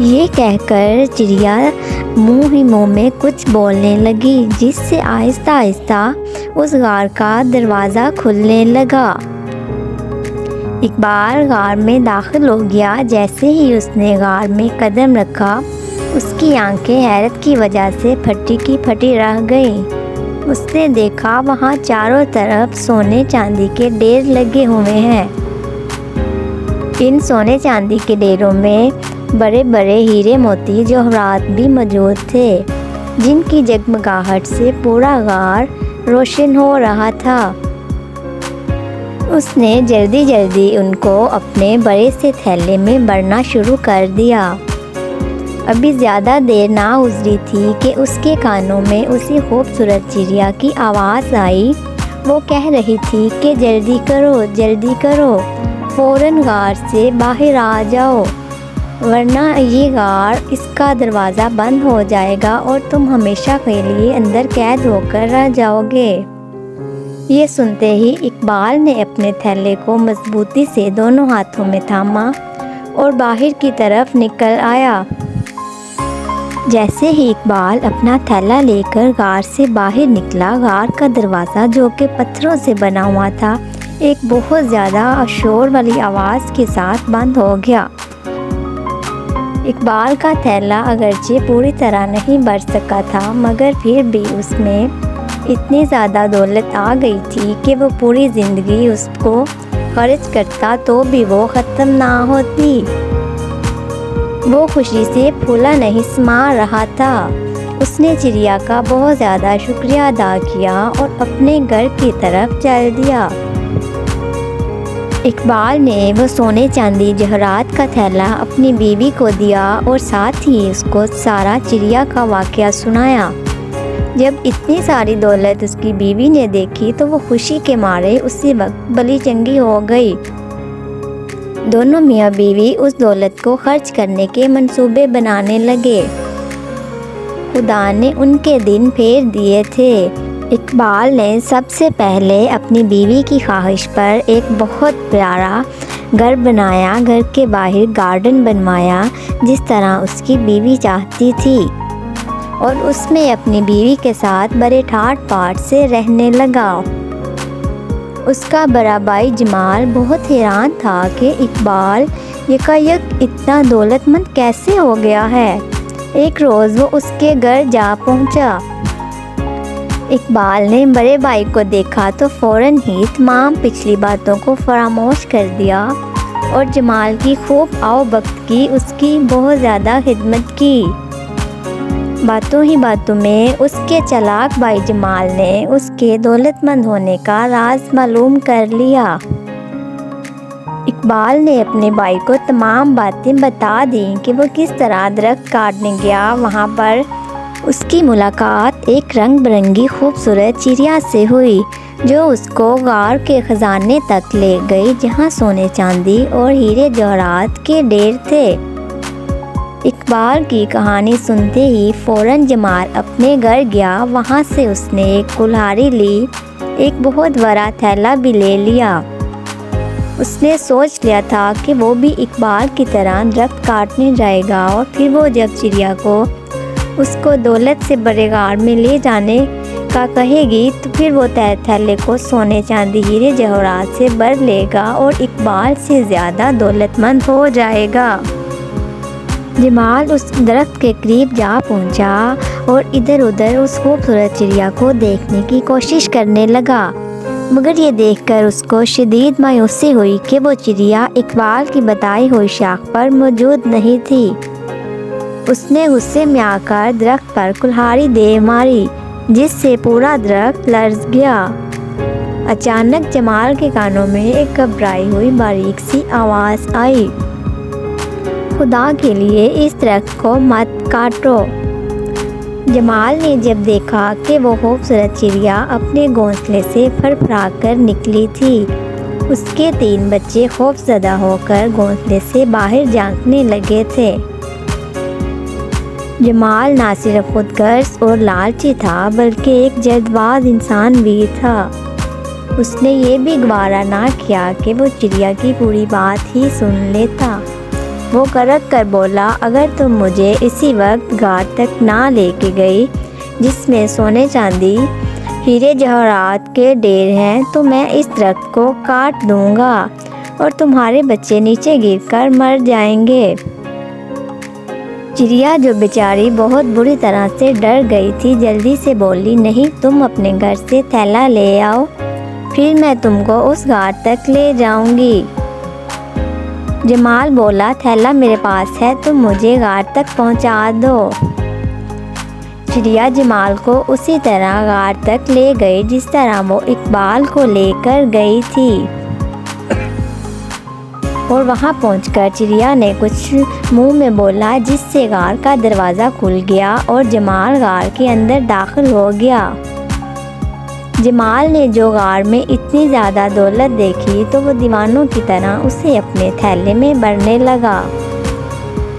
یہ کہہ کر چڑیا منہ ہی منہ میں کچھ بولنے لگی، جس سے آہستہ آہستہ اس غار کا دروازہ کھلنے لگا۔ اقبال غار میں داخل ہو گیا۔ جیسے ہی اس نے غار میں قدم رکھا، اس کی آنکھیں حیرت کی وجہ سے پھٹی کی پھٹی رہ گئیں۔ اس نے دیکھا وہاں چاروں طرف سونے چاندی کے ڈھیر لگے ہوئے ہیں۔ ان سونے چاندی کے ڈھیروں میں بڑے بڑے ہیرے موتی جواہرات بھی موجود تھے، جن کی جگمگاہٹ سے پورا غار روشن ہو رہا تھا۔ اس نے جلدی جلدی ان کو اپنے بڑے سے تھیلے میں بھرنا شروع کر دیا۔ ابھی زیادہ دیر نہ گزری تھی کہ اس کے کانوں میں اسی خوبصورت چڑیا کی آواز آئی۔ وہ کہہ رہی تھی کہ جلدی کرو، فوراً غار سے باہر آ جاؤ، ورنہ یہ غار، اس کا دروازہ بند ہو جائے گا اور تم ہمیشہ کے لیے اندر قید ہو کر رہ جاؤ گے۔ یہ سنتے ہی اقبال نے اپنے تھیلے کو مضبوطی سے دونوں ہاتھوں میں تھاما اور باہر کی طرف نکل آیا۔ جیسے ہی اقبال اپنا تھیلا لے کر غار سے باہر نکلا، غار کا دروازہ جو کہ پتھروں سے بنا ہوا تھا، ایک بہت زیادہ شور والی آواز کے ساتھ بند ہو گیا۔ اقبال کا تھیلا اگرچہ پوری طرح نہیں بھر سکا تھا، مگر پھر بھی اس میں اتنی زیادہ دولت آ گئی تھی کہ وہ پوری زندگی اس کو خرچ کرتا تو بھی وہ ختم نہ ہوتی۔ وہ خوشی سے پھولا نہیں سما رہا تھا۔ اس نے چڑیا کا بہت زیادہ شکریہ ادا کیا اور اپنے گھر کی طرف چل دیا۔ اقبال نے وہ سونے چاندی جواہرات کا تھیلا اپنی بیوی کو دیا اور ساتھ ہی اس کو سارا چڑیا کا واقعہ سنایا۔ جب اتنی ساری دولت اس کی بیوی نے دیکھی تو وہ خوشی کے مارے اسی وقت بلی چنگی ہو گئی۔ دونوں میاں بیوی اس دولت کو خرچ کرنے کے منصوبے بنانے لگے۔ خدا نے ان کے دن پھیر دیے تھے۔ اقبال نے سب سے پہلے اپنی بیوی کی خواہش پر ایک بہت پیارا گھر بنایا، گھر کے باہر گارڈن بنوایا جس طرح اس کی بیوی چاہتی تھی، اور اس میں اپنی بیوی کے ساتھ بڑے ٹھاٹ باٹ سے رہنے لگا۔ اس کا بڑا بھائی جمال بہت حیران تھا کہ اقبال یکایک اتنا دولت مند کیسے ہو گیا ہے۔ ایک روز وہ اس کے گھر جا پہنچا۔ اقبال نے بڑے بھائی کو دیکھا تو فوراً ہی تمام پچھلی باتوں کو فراموش کر دیا اور جمال کی خوب آؤ بخت کی، اس کی بہت زیادہ خدمت کی۔ باتوں ہی باتوں میں اس کے چالاک بھائی جمال نے اس کے دولت مند ہونے کا راز معلوم کر لیا۔ اقبال نے اپنے بھائی کو تمام باتیں بتا دیں کہ وہ کس طرح درخت کاٹنے گیا۔ وہاں پر اس کی ملاقات ایک رنگ برنگی خوبصورت چڑیا سے ہوئی جو اس کو غار کے خزانے تک لے گئی، جہاں سونے چاندی اور ہیرے جواہرات کے ڈھیر تھے۔ اقبال کی کہانی سنتے ہی فوراً جمال اپنے گھر گیا۔ وہاں سے اس نے ایک کلہاڑی لی، ایک بہت بڑا تھیلا بھی لے لیا۔ اس نے سوچ لیا تھا کہ وہ بھی اقبال کی طرح درخت کاٹنے جائے گا، اور پھر وہ جب چڑیا کو اس کو دولت سے بڑے غار میں لے جانے کا کہے گی تو پھر وہ تھیلے کو سونے چاندی ہیرے جواہرات سے بھر لے گا اور اقبال سے زیادہ دولت مند ہو جائے گا۔ جمال اس درخت کے قریب جا پہنچا اور ادھر ادھر اس خوبصورت چڑیا کو دیکھنے کی کوشش کرنے لگا، مگر یہ دیکھ کر اس کو شدید مایوسی ہوئی کہ وہ چڑیا اقبال کی بتائی ہوئی شاخ پر موجود نہیں تھی۔ اس نے غصے میں آ کر درخت پر کلہاڑی دے ماری، جس سے پورا درخت لرز گیا۔ اچانک جمال کے کانوں میں ایک گھبرائی ہوئی باریک سی آواز آئی، خدا کے لیے اس درخت کو مت کاٹو۔ جمال نے جب دیکھا کہ وہ خوبصورت چڑیا اپنے گھونسلے سے پھڑپھڑا کر نکلی تھی، اس کے 3 بچے خوفزدہ ہو کر گھونسلے سے باہر جھانکنے لگے تھے۔ جمال نہ صرف خود غرض اور لالچی تھا بلکہ ایک جلد باز انسان بھی تھا۔ اس نے یہ بھی گوارا نہ کیا کہ وہ چڑیا کی پوری بات ہی سن لیتا۔ وہ کڑک کر بولا، اگر تم مجھے اسی وقت غار تک نہ لے کے گئی جس میں سونے چاندی ہیرے جواہرات کے ڈھیر ہیں تو میں اس درخت کو کاٹ دوں گا اور تمہارے بچے نیچے گر کر مر جائیں گے۔ چڑیا جو بیچاری بہت بری طرح سے ڈر گئی تھی جلدی سے بولی، نہیں، تم اپنے گھر سے تھیلا لے آؤ، پھر میں تم کو اس غار تک لے جاؤں گی۔ جمال بولا، تھیلا میرے پاس ہے، تم مجھے غار تک پہنچا دو۔ چڑیا جمال کو اسی طرح غار تک لے گئی جس طرح وہ اقبال کو لے کر گئی تھی، اور وہاں پہنچ کر چڑیا نے کچھ منہ میں بولا جس سے غار کا دروازہ کھل گیا اور جمال غار کے اندر داخل ہو گیا۔ جمال نے جو غار میں اتنی زیادہ دولت دیکھی تو وہ دیوانوں کی طرح اسے اپنے تھیلے میں بھرنے لگا۔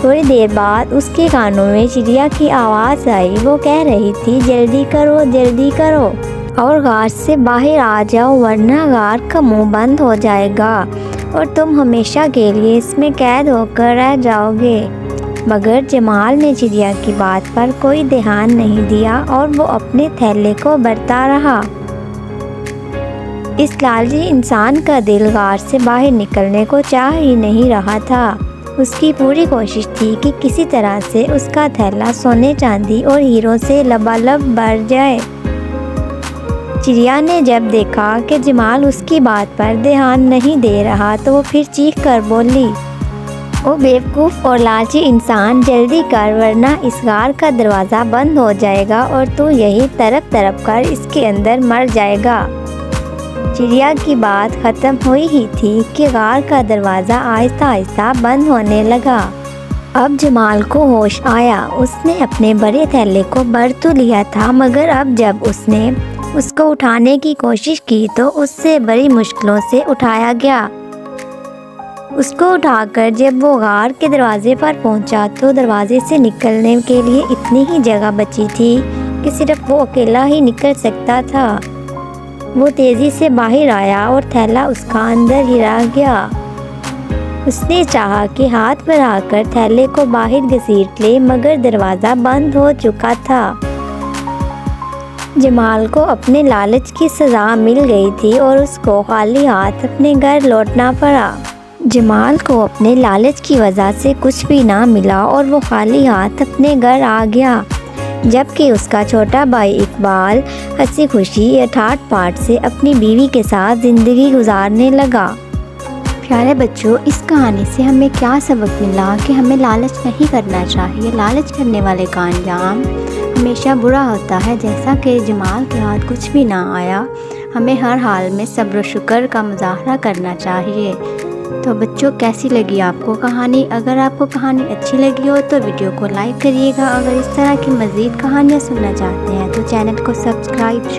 تھوڑی دیر بعد اس کے کانوں میں چڑیا کی آواز آئی، وہ کہہ رہی تھی، جلدی کرو، جلدی کرو اور غار سے باہر آ جاؤ ورنہ غار کا منہ بند ہو جائے گا اور تم ہمیشہ کے لیے اس میں قید ہو کر رہ جاؤ گے۔ مگر جمال نے چڑیا کی بات پر کوئی دھیان نہیں دیا اور وہ اپنے تھیلے کو بھرتا رہا۔ اس لالچی انسان کا دل غار سے باہر نکلنے کو چاہ ہی نہیں رہا تھا۔ اس کی پوری کوشش تھی کہ کسی طرح سے اس کا تھیلا سونے چاندی اور ہیروں سے لبالب بھر جائے۔ چڑیا نے جب دیکھا کہ جمال اس کی بات پر دھیان نہیں دے رہا تو وہ پھر چیخ کر بولی، او بیوقوف اور لالچی انسان، جلدی کر ورنہ اس غار کا دروازہ بند ہو جائے گا اور تو یہی تڑپ تڑپ کر اس کے اندر مر جائے گا۔ چڑیا کی بات ختم ہوئی ہی تھی کہ غار کا دروازہ آہستہ آہستہ بند ہونے لگا۔ اب جمال کو ہوش آیا، اس نے اپنے بڑے تھیلے کو بھر تو لیا تھا مگر اب جب اس نے اس کو اٹھانے کی کوشش کی تو اس سے بڑی مشکلوں سے اٹھایا گیا۔ اس کو اٹھا کر جب وہ غار کے دروازے پر پہنچا تو دروازے سے نکلنے کے لیے اتنی ہی جگہ بچی تھی کہ صرف وہ اکیلا ہی نکل سکتا تھا۔ وہ تیزی سے باہر آیا اور تھیلا اس کا اندر ہی رہ گیا۔ اس نے چاہا کہ ہاتھ بڑھا کر تھیلے کو باہر گھسیٹ لے مگر دروازہ بند ہو چکا تھا۔ جمال کو اپنے لالچ کی سزا مل گئی تھی اور اس کو خالی ہاتھ اپنے گھر لوٹنا پڑا۔ جمال کو اپنے لالچ کی وجہ سے کچھ بھی نہ ملا اور وہ خالی ہاتھ اپنے گھر آ گیا، جبکہ اس کا چھوٹا بھائی اقبال ہنسی خوشی یا ٹھاٹ پاٹ سے اپنی بیوی کے ساتھ زندگی گزارنے لگا۔ پیارے بچوں، اس کہانی سے ہمیں کیا سبق ملا کہ ہمیں لالچ نہیں کرنا چاہیے۔ لالچ کرنے والے کا انجام ہمیشہ برا ہوتا ہے۔ جیسا کہ جمال کے ہاتھ کچھ بھی نہ آیا، ہمیں ہر حال میں صبر و شکر کا مظاہرہ کرنا چاہیے۔ تو بچوں، کیسی لگی آپ کو کہانی؟ اگر آپ کو کہانی اچھی لگی ہو تو ویڈیو کو لائک کریے گا۔ اگر اس طرح کی مزید کہانیاں سننا چاہتے ہیں تو چینل کو سبسکرائب